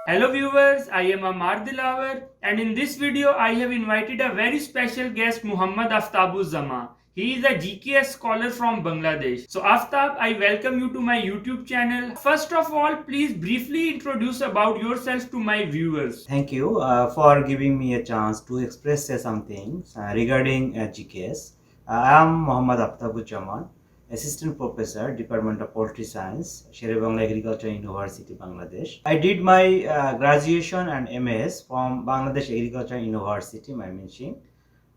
Hello viewers, I am Amar Dilawar and in this video I have invited a very special guest Muhammad Aftabu Zama. He is a GKS scholar from Bangladesh. So Aftab, I welcome you to my YouTube channel. First of all, please briefly introduce about yourself to my viewers. Thank you for giving me a chance to express some things regarding GKS. I am Muhammad Aftabuজ্জামান, Assistant Professor, Department of Poultry Science, Shere-Bangla Agriculture University, Bangladesh. I did my graduation and MS from Bangladesh Agriculture University, Mymensingh.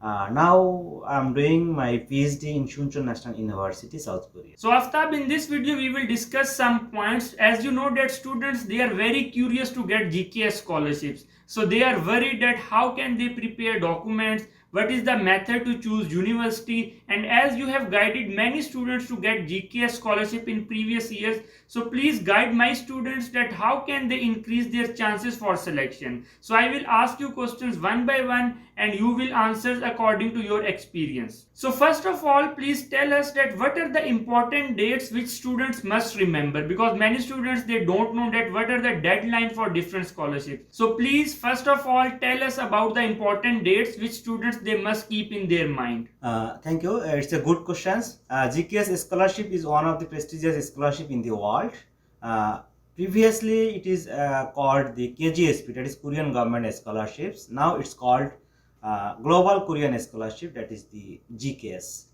Now I am doing my PhD in Chuncheon National University, South Korea. So Aftab, in this video we will discuss some points. As you know that students, they are very curious to get GKS scholarships. So they are worried that how can they prepare documents, what is the method to choose university, and as you have guided many students to get GKS scholarship in previous years, so please guide my students that how can they increase their chances for selection. So I will ask you questions one by one and you will answer according to your experience. So first of all, please tell us that what are the important dates which students must remember, because many students, they don't know that what are the deadline for different scholarships. So please first of all tell us about the important dates which students they must keep in their mind. Thank you. It's a good question. GKS scholarship is one of the prestigious scholarship in the world. Previously, it is called the KGSP, that is Korean Government Scholarships. Now it's called Global Korean Scholarship, that is the GKS.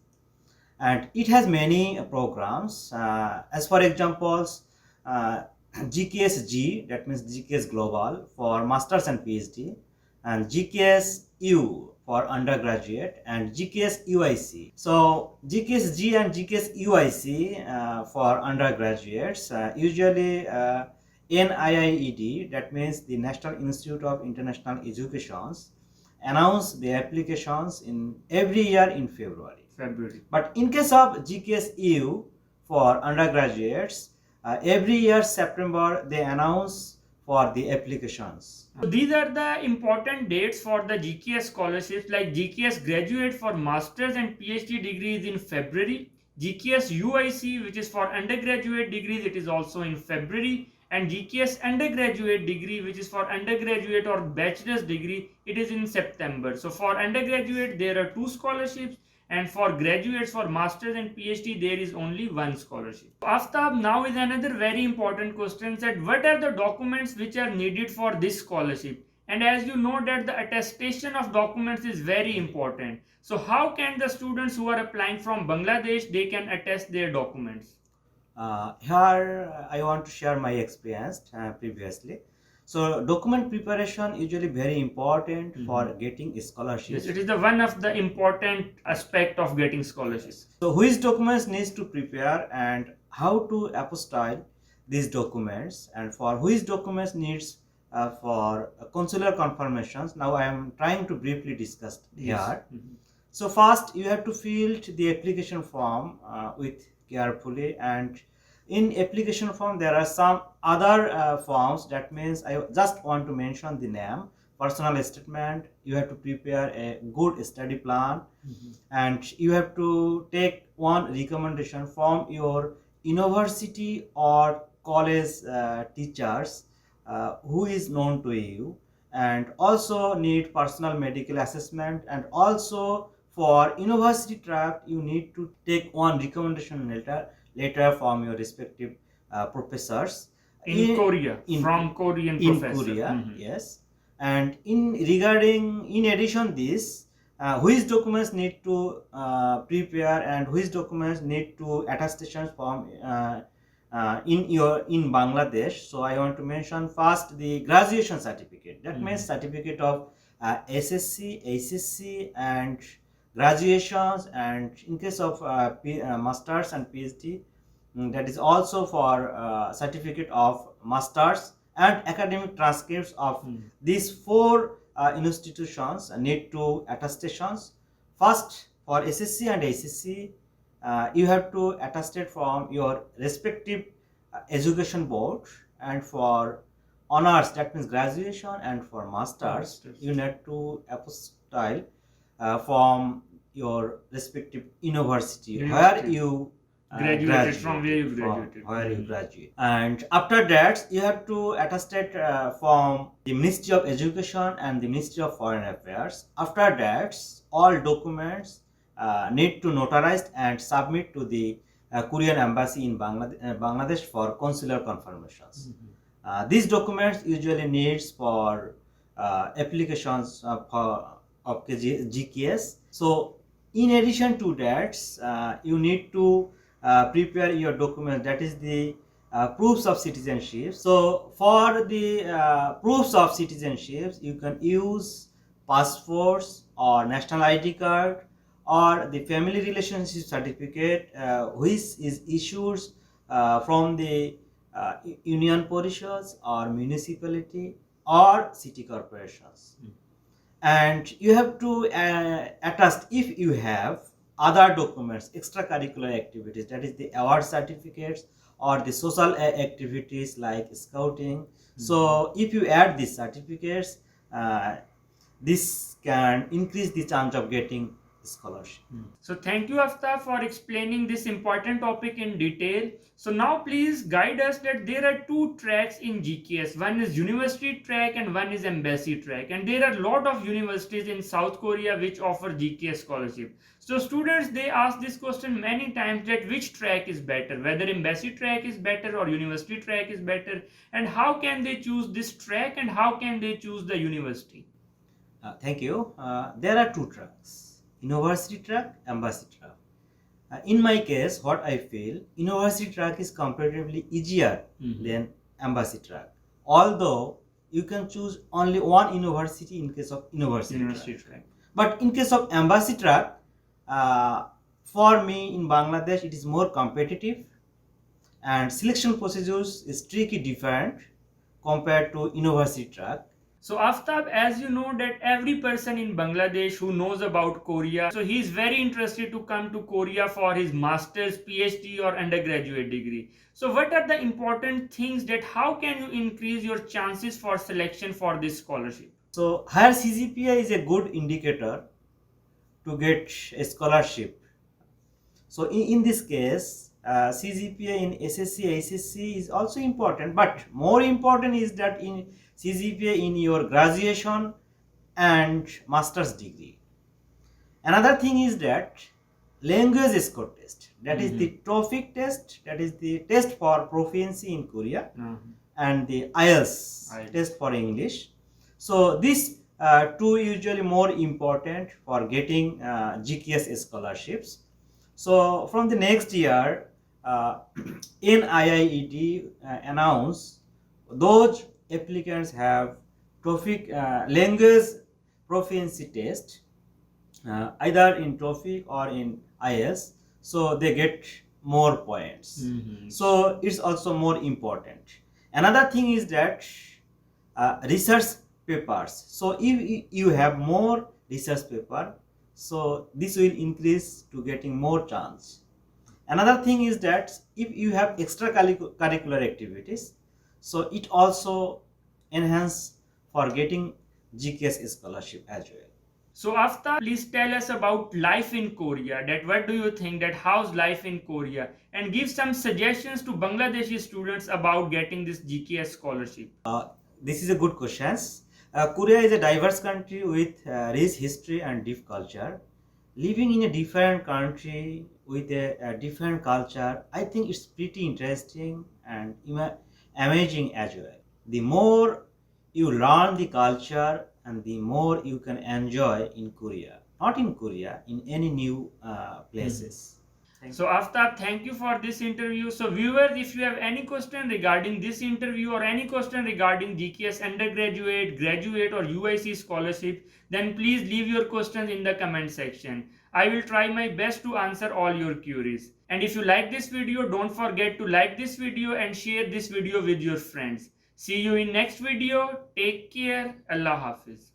And it has many programs. As for examples, GKS-G, that means GKS Global for Masters and PhD, and GKS-U for undergraduate, and GKS UIC. So GKS-G and GKS UIC for undergraduates, usually NIIED, that means the National Institute of International Educations, announce the applications in every year in February. But in case of GKS EU for undergraduates, every year September they announce for the applications. So these are the important dates for the GKS scholarships, like GKS Graduate for Masters and PhD degrees in February, GKS UIC, which is for undergraduate degrees, it is also in February, and GKS Undergraduate degree, which is for undergraduate or bachelor's degree, it is in September. So for undergraduate there are two scholarships, and for graduates for masters and PhD there is only one scholarship. Aftab, now is another very important question, that what are the documents which are needed for this scholarship? And as you know that the attestation of documents is very important. So how can the students who are applying from Bangladesh, they can attest their documents? Here I want to share my experience previously. So document preparation usually very important for getting scholarships. Yes, it is the one of the important aspect of getting scholarships. So which documents needs to prepare and how to apostille these documents, and for which documents needs for consular confirmations. Now I am trying to briefly discuss here. So first you have to fill the application form with carefully, and in application form there are some other forms. That means I just want to mention the name, personal statement. You have to prepare a good study plan, and you have to take one recommendation from your university or college teachers who is known to you, and also need personal medical assessment, and also for university tract you need to take one recommendation letter from your respective professors in Korea, from Korean professor. In Korea, yes. And in addition this, which documents need to prepare and which documents need to attestations from in Bangladesh. So I want to mention first the graduation certificate. That means certificate of SSC, HSC, and graduations, and in case of masters and PhD, that is also for certificate of masters, and academic transcripts of these four institutions need to attestations. First, for SSC and HSC, you have to attest it from your respective education board, and for honors, that means graduation, and for masters you need to apostille from your respective university where you Graduated from where you from graduated. where you graduate. And after that, you have to attestate from the Ministry of Education and the Ministry of Foreign Affairs. After that, all documents need to notarize and submit to the Korean Embassy in Bangladesh for consular confirmations. These documents usually needs for applications of GKS. So in addition to that, you need to prepare your document, that is the proofs of citizenship. So for the proofs of citizenship, you can use passports or national ID card or the family relationship certificate, which is issued from the union parishads or municipality or city corporations. And you have to attest if you have other documents, extracurricular activities, that is the award certificates or the social activities like scouting. So if you add these certificates, this can increase the chance of getting scholarship. So thank you, Aftab, for explaining this important topic in detail. So now please guide us that there are two tracks in GKS. One is university track and one is embassy track. And there are a lot of universities in South Korea which offer GKS scholarship. So students, they ask this question many times, that which track is better, whether embassy track is better or university track is better, and how can they choose this track and how can they choose the university? Thank you. There are two tracks: university track, embassy track. In my case, what I feel, university track is comparatively easier than embassy track. Although you can choose only one university in case of university track. But in case of embassy track, for me in Bangladesh, it is more competitive and selection procedures is strictly different compared to university track. So Aftab, as you know that every person in Bangladesh who knows about Korea, so he is very interested to come to Korea for his master's, PhD or undergraduate degree. So what are the important things that how can you increase your chances for selection for this scholarship? So higher CGPA is a good indicator to get a scholarship. So in this case, CGPA in SSC, HSC is also important, but more important is that in CGPA in your graduation and master's degree. Another thing is that language score test, that is the TOEFL test, that is the test for proficiency in Korea, and the IELTS test for English. So these two usually more important for getting GKS scholarships. So from the next year, NIIED announced those applicants have TOEFL language proficiency test, either in TOEFL or in IELTS, so they get more points. So it's also more important. Another thing is that research papers. So if you have more research paper, so this will increase to getting more chance. Another thing is that if you have extracurricular activities, so it also enhance for getting GKS scholarship as well. So Aftab, please tell us about life in Korea. That what do you think, that how's life in Korea, and give some suggestions to Bangladeshi students about getting this GKS scholarship. This is a good question. Korea is a diverse country with rich history and deep culture. Living in a different country with a different culture, I think it's pretty interesting and amazing as well. The more you learn the culture and the more you can enjoy in Korea. Not in Korea, in any new places. So Aftab, thank you for this interview. So viewers, if you have any question regarding this interview or any question regarding GKS undergraduate, graduate or UIC scholarship, then please leave your questions in the comment section. I will try my best to answer all your queries. And if you like this video, don't forget to like this video and share this video with your friends. See you in next video. Take care. Allah Hafiz.